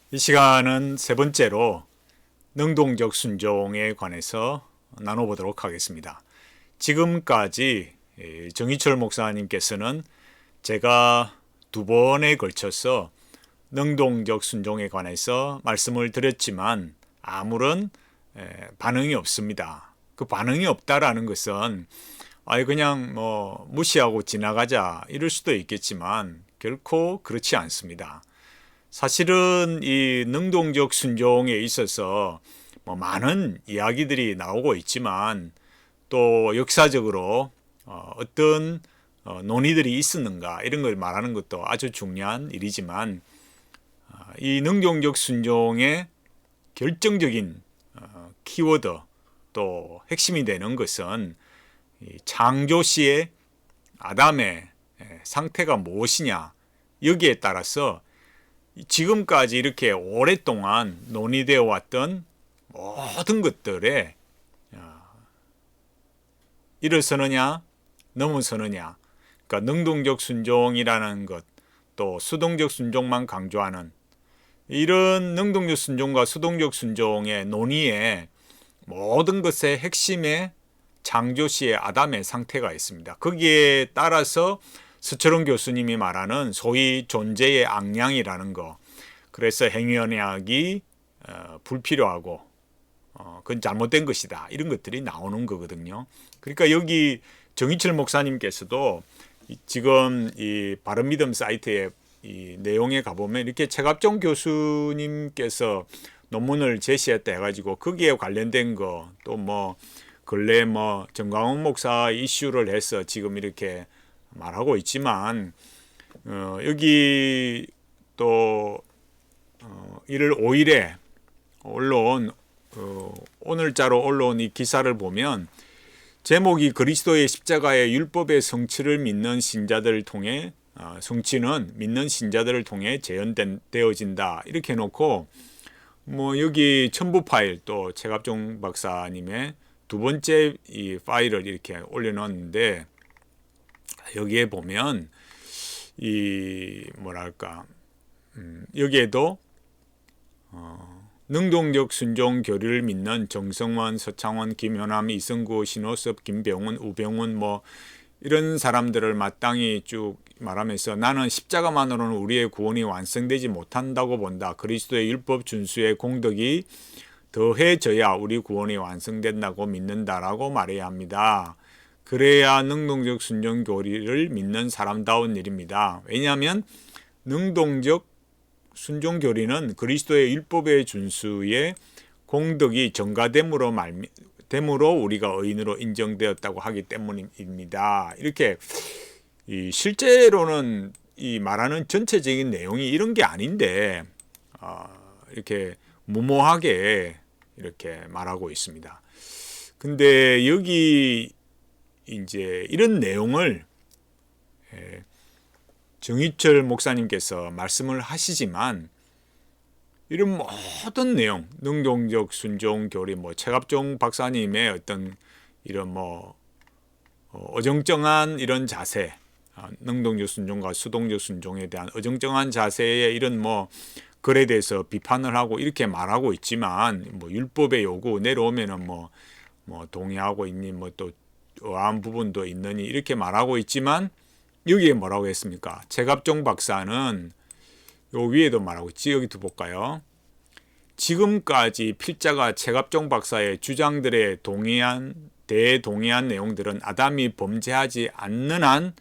이 시간은 세 번째로 능동적 순종에 관해서 나눠보도록 하겠습니다. 지금까지 정희철 목사님께서는 제가 두 번에 걸쳐서 능동적 순종에 관해서 말씀을 드렸지만 아무런 반응이 없습니다. 그 반응이 없다라는 것은 그냥 무시하고 지나가자 이럴 수도 있겠지만 결코 그렇지 않습니다. 사실은 이 능동적 순종에 있어서 많은 이야기들이 나오고 있지만 또 역사적으로 어떤 논의들이 있었는가 이런 걸 말하는 것도 아주 중요한 일이지만 이 능동적 순종의 결정적인 키워드 또 핵심이 되는 것은 창조 시의 아담의 상태가 무엇이냐 여기에 따라서 지금까지 이렇게 오랫동안 논의되어 왔던 모든 것들에 일어서느냐 넘어서느냐, 그러니까 능동적 순종이라는 것, 또 수동적 순종만 강조하는 이런 능동적 순종과 수동적 순종의 논의에 모든 것의 핵심에 창조시의 아담의 상태가 있습니다. 거기에 따라서 서철원 교수님이 말하는 소위 존재의 악량이라는 거, 그래서 행위언약이 불필요하고 그건 잘못된 것이다 이런 것들이 나오는 거거든요. 그러니까 여기 정희철 목사님께서도 지금 이 바른믿음 사이트에 이 내용에 가보면 이렇게 최갑종 교수님께서 논문을 제시했다 해가지고 거기에 관련된 거 또 근래 정광훈 목사 이슈를 해서 지금 이렇게 말하고 있지만 여기 또 1월 5일에 올라온 오늘자로 올라온 이 기사를 보면 제목이 그리스도의 십자가의 율법의 성취를 믿는 신자들을 통해 성취는 믿는 신자들을 통해 재현되어진다 이렇게 해놓고 여기 첨부 파일 또 최갑종 박사님의 두 번째 이 파일을 이렇게 올려놨는데 여기에 보면 여기에도 능동적 순종 교리를 믿는 정성원, 서창원, 김현암, 이승구, 신호섭, 김병훈, 우병훈 이런 사람들을 마땅히 쭉 말하면서 나는 십자가만으로는 우리의 구원이 완성되지 못한다고 본다. 그리스도의 율법 준수의 공덕이 더해져야 우리 구원이 완성된다고 믿는다라고 말해야 합니다. 그래야 능동적 순종 교리를 믿는 사람다운 일입니다. 왜냐하면 능동적 순종 교리는 그리스도의 율법의 준수의 공덕이 전가됨으로 우리가 의인으로 인정되었다고 하기 때문입니다. 이렇게 실제로는 이 말하는 전체적인 내용이 이런 게 아닌데 이렇게 무모하게 이렇게 말하고 있습니다. 근데 여기 이제 이런 내용을 정희철 목사님께서 말씀을 하시지만 이런 모든 내용, 능동적 순종 교리, 최갑종 박사님의 어떤 이런 어정쩡한 이런 자세, 능동적 순종과 수동적 순종에 대한 어정쩡한 자세의 이런 글에 대해서 비판을 하고 이렇게 말하고 있지만 율법의 요구 내려오면은 동의하고 있니 또 어한 부분도 있느니 이렇게 말하고 있지만 여기에 뭐라고 했습니까? 최갑종 박사는 요 위에도 말하고 있지. 여기도 볼까요? 지금까지 필자가 최갑종 박사의 주장들에 대동의한 내용들은 아담이 범죄하지 않는 한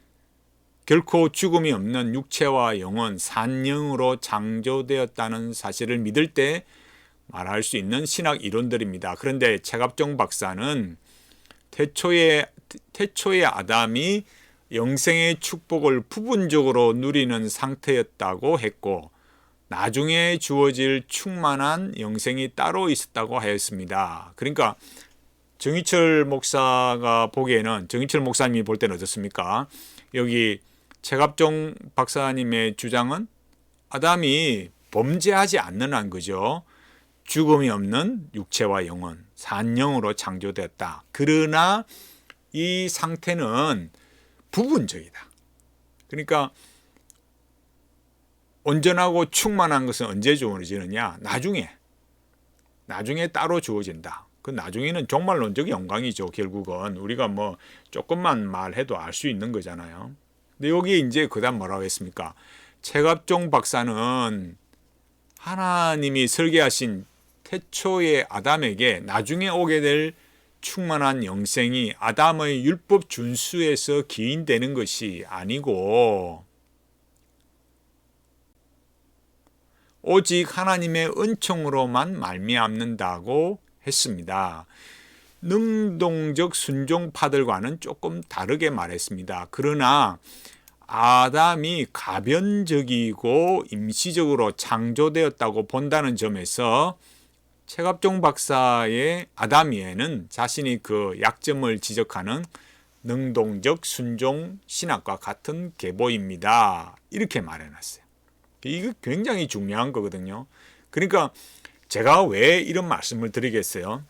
결코 죽음이 없는 육체와 영혼, 산영으로 창조되었다는 사실을 믿을 때 말할 수 있는 신학 이론들입니다. 그런데 최갑종 박사는 태초의 아담이 영생의 축복을 부분적으로 누리는 상태였다고 했고 나중에 주어질 충만한 영생이 따로 있었다고 하였습니다. 그러니까 정희철 목사가 보기에는 정희철 목사님이 볼 때는 어떻습니까? 여기 최갑종 박사님의 주장은 아담이 범죄하지 않는 한 그죠? 죽음이 없는 육체와 영혼, 산영으로 창조되었다. 그러나 이 상태는 부분적이다. 그러니까 온전하고 충만한 것은 언제 주어지느냐? 나중에 따로 주어진다. 그 나중에는 종말론적 영광이죠. 결국은 우리가 뭐 조금만 말해도 알 수 있는 거잖아요. 근데 여기 이제 그다음 뭐라고 했습니까? 최갑종 박사는 하나님이 설계하신 태초의 아담에게 나중에 오게 될 충만한 영생이 아담의 율법 준수에서 기인되는 것이 아니고 오직 하나님의 은총으로만 말미암는다고 했습니다. 능동적 순종파들과는 조금 다르게 말했습니다. 그러나 아담이 가변적이고 임시적으로 창조되었다고 본다는 점에서 최갑종 박사의 아담이에는 자신이 그 약점을 지적하는 능동적 순종 신학과 같은 계보입니다. 이렇게 말해놨어요. 이거 굉장히 중요한 거거든요. 그러니까 제가 왜 이런 말씀을 드리겠어요?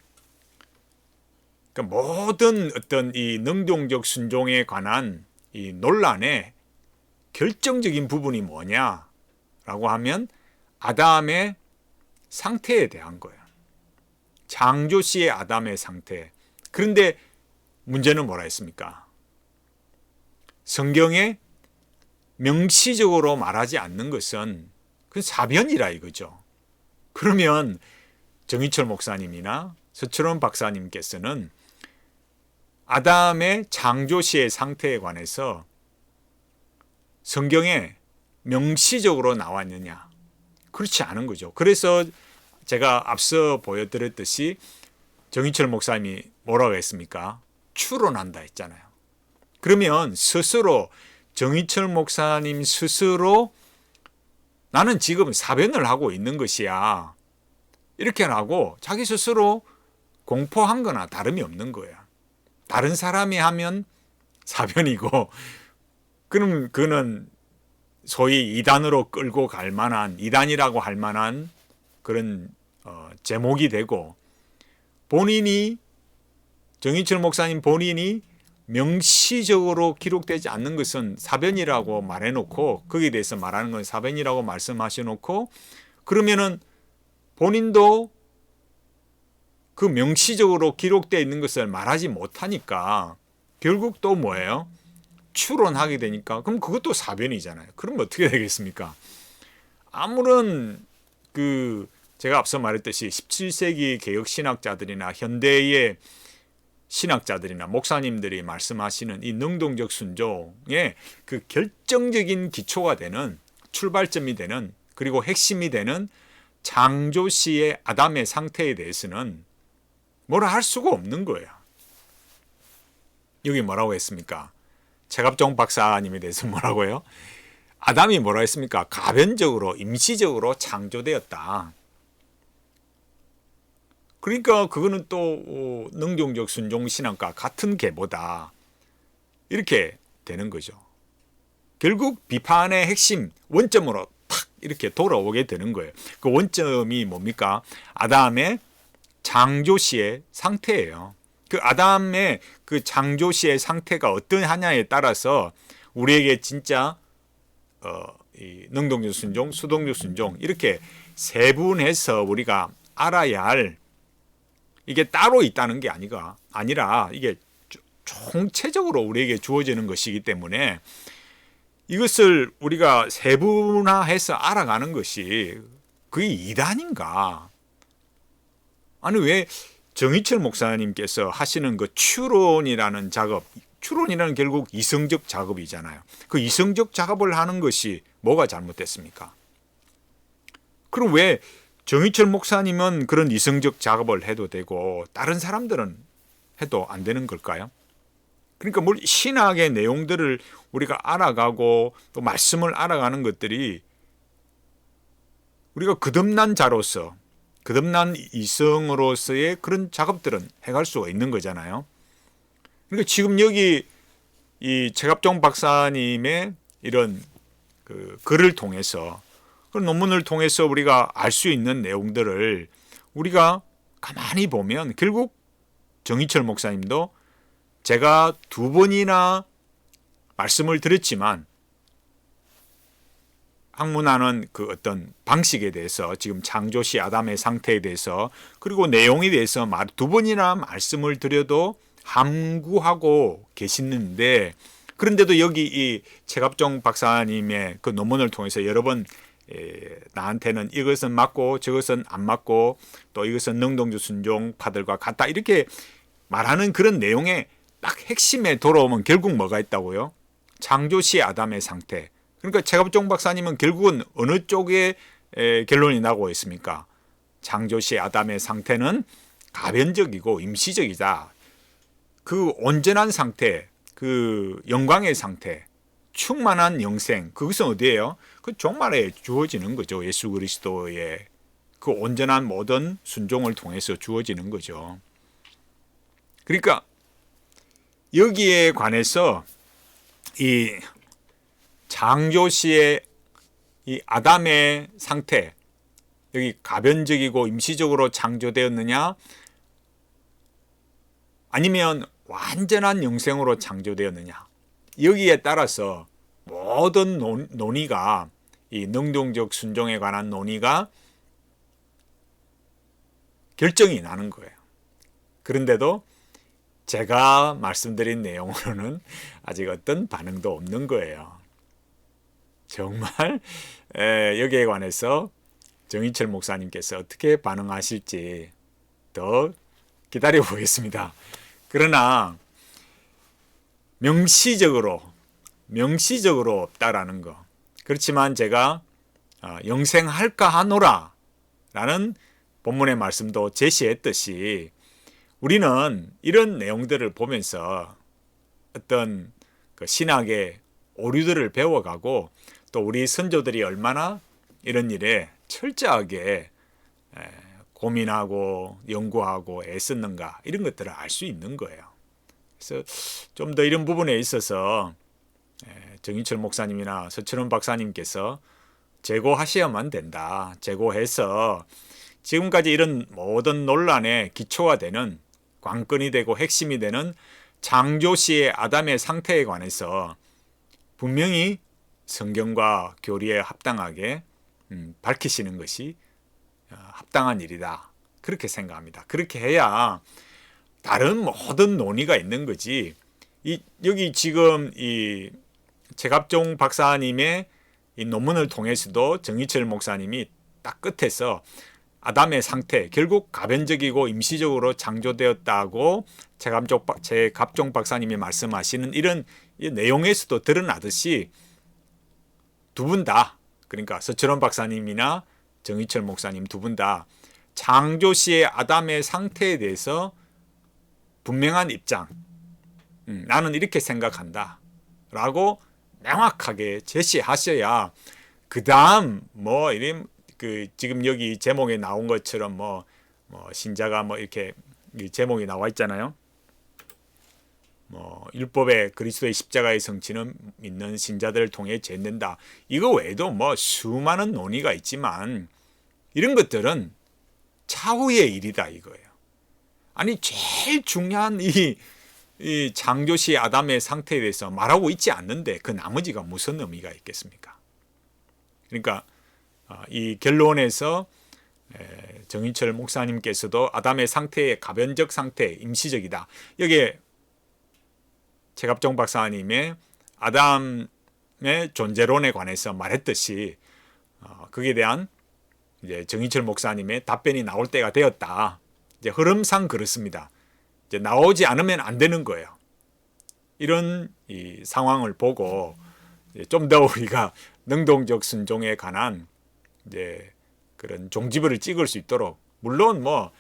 그러니까 모든 어떤 이 능동적 순종에 관한 이 논란의 결정적인 부분이 뭐냐라고 하면 아담의 상태에 대한 거예요. 창조 시의 아담의 상태. 그런데 문제는 뭐라 했습니까? 성경에 명시적으로 말하지 않는 것은 그 사변이라 이거죠. 그러면 정희철 목사님이나 서철원 박사님께서는 아담의 창조 시의 상태에 관해서 성경에 명시적으로 나와 있느냐? 그렇지 않은 거죠. 그래서 제가 앞서 보여드렸듯이 정희철 목사님이 뭐라고 했습니까? 추론한다 했잖아요. 그러면 스스로 정희철 목사님 스스로 나는 지금 사변을 하고 있는 것이야. 이렇게 하고 자기 스스로 공포한 거나 다름이 없는 거야. 다른 사람이 하면 사변이고 그럼 그는 소위 이단으로 끌고 갈 만한 이단이라고 할 만한 그런 제목이 되고 본인이 정희철 목사님 본인이 명시적으로 기록되지 않는 것은 사변이라고 말해놓고 거기에 대해서 말하는 건 사변이라고 말씀하셔놓고 그러면은 본인도 그 명시적으로 기록되어 있는 것을 말하지 못하니까 결국 또 뭐예요? 추론하게 되니까 그럼 그것도 사변이잖아요. 그럼 어떻게 되겠습니까? 아무런 제가 앞서 말했듯이 17세기 개혁신학자들이나 현대의 신학자들이나 목사님들이 말씀하시는 이 능동적 순종의 그 결정적인 기초가 되는 출발점이 되는 그리고 핵심이 되는 창조 시의 아담의 상태에 대해서는 뭐라 할 수가 없는 거예요. 여기 뭐라고 했습니까? 최갑종 박사님에 대해서 뭐라고 해요? 아담이 뭐라고 했습니까? 가변적으로 임시적으로 창조되었다. 그러니까 그거는 또 능동적 순종 신앙과 같은 계보다 이렇게 되는 거죠. 결국 비판의 핵심 원점으로 탁 이렇게 돌아오게 되는 거예요. 그 원점이 뭡니까? 아담의 창조 시의 상태예요. 그 아담의 그 창조 시의 상태가 어떠하냐에 따라서 우리에게 진짜 이 능동적 순종, 수동적 순종 이렇게 세분해서 우리가 알아야 할 이게 따로 있다는 게 아니라 이게 총체적으로 우리에게 주어지는 것이기 때문에 이것을 우리가 세분화해서 알아가는 것이 그게 이단인가? 아니 왜 정희철 목사님께서 하시는 그 추론이라는 작업, 추론이라는 결국 이성적 작업이잖아요. 그 이성적 작업을 하는 것이 뭐가 잘못됐습니까? 그럼 왜 정희철 목사님은 그런 이성적 작업을 해도 되고 다른 사람들은 해도 안 되는 걸까요? 그러니까 신학의 내용들을 우리가 알아가고 또 말씀을 알아가는 것들이 우리가 거듭난 자로서 거듭난 이성으로서의 그런 작업들은 해갈 수가 있는 거잖아요. 그러니까 지금 여기 이 최갑종 박사님의 이런 그 글을 통해서 그 논문을 통해서 우리가 알 수 있는 내용들을 우리가 가만히 보면 결국 정희철 목사님도 제가 2번이나 말씀을 드렸지만 학문하는 그 어떤 방식에 대해서 지금 창조시 아담의 상태에 대해서 그리고 내용에 대해서 두 번이나 말씀을 드려도 함구하고 계시는데 그런데도 여기 이 최갑종 박사님의 그 논문을 통해서 여러 번 나한테는 이것은 맞고 저것은 안 맞고 또 이것은 능동적 순종파들과 같다 이렇게 말하는 그런 내용의 딱 핵심에 돌아오면 결국 뭐가 있다고요? 창조시 아담의 상태. 그러니까 최갑종 박사님은 결국은 어느 쪽에 결론이 나고 있습니까? 창조시 아담의 상태는 가변적이고 임시적이다. 그 온전한 상태, 그 영광의 상태, 충만한 영생, 그것은 어디예요? 그 종말에 주어지는 거죠. 예수 그리스도의 그 온전한 모든 순종을 통해서 주어지는 거죠. 그러니까 여기에 관해서 이 창조시의 이 아담의 상태, 여기 가변적이고 임시적으로 창조되었느냐 아니면 완전한 영생으로 창조되었느냐 여기에 따라서 모든 논의가 이 능동적 순종에 관한 논의가 결정이 나는 거예요. 그런데도 제가 말씀드린 내용으로는 아직 어떤 반응도 없는 거예요. 정말 여기에 관해서 정인철 목사님께서 어떻게 반응하실지 더 기다려 보겠습니다. 그러나 명시적으로 없다라는 거. 그렇지만 제가 영생할까 하노라 라는 본문의 말씀도 제시했듯이 우리는 이런 내용들을 보면서 어떤 그 신학의 오류들을 배워가고 또 우리 선조들이 얼마나 이런 일에 철저하게 고민하고 연구하고 애썼는가 이런 것들을 알 수 있는 거예요. 그래서 좀 더 이런 부분에 있어서 정인철 목사님이나 서철원 박사님께서 제고하셔야만 된다. 제고해서 지금까지 이런 모든 논란의 기초가 되는 관건이 되고 핵심이 되는 창조시의 아담의 상태에 관해서 분명히 성경과 교리에 합당하게 밝히시는 것이 합당한 일이다. 그렇게 생각합니다. 그렇게 해야 다른 모든 논의가 있는 거지. 여기 지금 이 최갑종 박사님의 이 논문을 통해서도 정희철 목사님이 딱 끝에서 아담의 상태, 결국 가변적이고 임시적으로 창조되었다고 최갑종 박사님이 말씀하시는 이런 내용에서도 드러나듯이 두 분 다, 그러니까 서철원 박사님이나 정희철 목사님 두 분 다 창조시의 아담의 상태에 대해서 분명한 입장, 나는 이렇게 생각한다 라고 명확하게 제시하셔야 그 다음 뭐 이런 그 지금 여기 제목에 나온 것처럼 뭐 신자가 뭐 이렇게 제목이 나와 있잖아요. 뭐 율법의 그리스도의 십자가의 성취는 믿는 신자들을 통해 죄낸다. 이거 외에도 뭐 수많은 논의가 있지만 이런 것들은 차후의 일이다 이거예요. 아니 제일 중요한 이 창조시 아담의 상태에 대해서 말하고 있지 않는데 그 나머지가 무슨 의미가 있겠습니까? 그러니까 이 결론에서 정인철 목사님께서도 아담의 상태의 가변적 상태, 임시적이다. 여기에 최갑종 박사님의 아담의 존재론에 관해서 말했듯이 거기에 대한 이제 정인철 목사님의 답변이 나올 때가 되었다. 이제 흐름상 그렇습니다. 이제 나오지 않으면 안 되는 거예요. 이런 이 상황을 보고 좀 더 우리가 능동적 순종에 관한 이제 그런 종지부를 찍을 수 있도록, 물론 뭐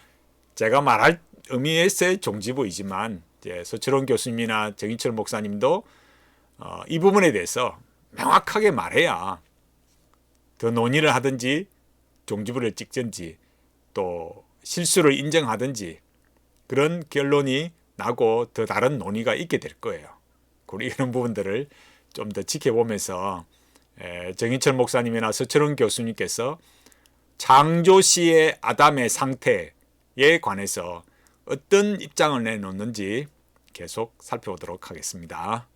제가 말할 의미에서의 종지부이지만 이제 서철원 교수님이나 정인철 목사님도 이 부분에 대해서 명확하게 말해야 더 논의를 하든지 종지부를 찍든지 또 실수를 인정하든지 그런 결론이 나고 더 다른 논의가 있게 될 거예요. 우리 이런 부분들을 좀 더 지켜보면서 정인철 목사님이나 서철원 교수님께서 창조시의 아담의 상태에 관해서 어떤 입장을 내놓는지 계속 살펴보도록 하겠습니다.